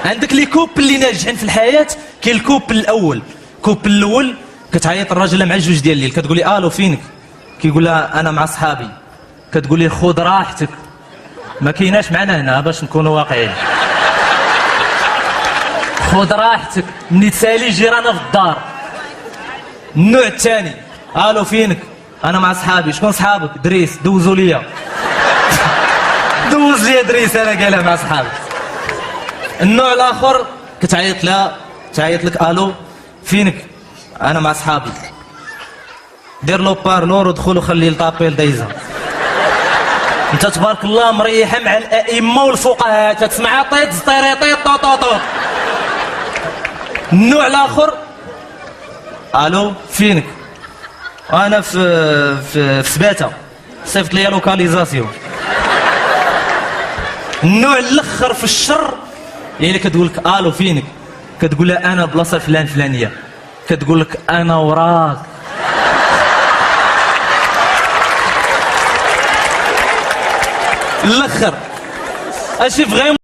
عندك لي كوبل اللي ناجحين في الحياه. كاين الكوبل الاول، الكوبل الاول كتعيط الراجل مع الجوج ديال الليل، كتقول لي الو فينك، كيقول لها انا مع صحابي، كتقول لي خذ راحتك، ما كايناش معنا هنا باش نكونوا واقعيين. خذ راحتك، ملي تسالي جيرانا في الدار. النوع الثاني، الو فينك، انا مع صحابي. شكون صحابك؟ دريس، دوزوا ليا. دوز لي دريس انا قالها مع صحابي. النوع الاخر كتعيط لها، تعيط لك الو فينك، انا مع صحابي. دير لو بارلور ودخل وخلي الطابيل دايزه. انت تبارك الله مريحه مع الائمه والفقهاء، تسمعها طيط طيريطيط طوطوطو. النوع الاخر، الو فينك، انا في سباته، صيفط لي لوكاليزاسيون. النوع الاخر في الشر، يعني كتقول لك الو فينك، كتقول لها انا بلاصه فلان فلانيه، كتقول لك انا وراك. الاخر اشي فغيمون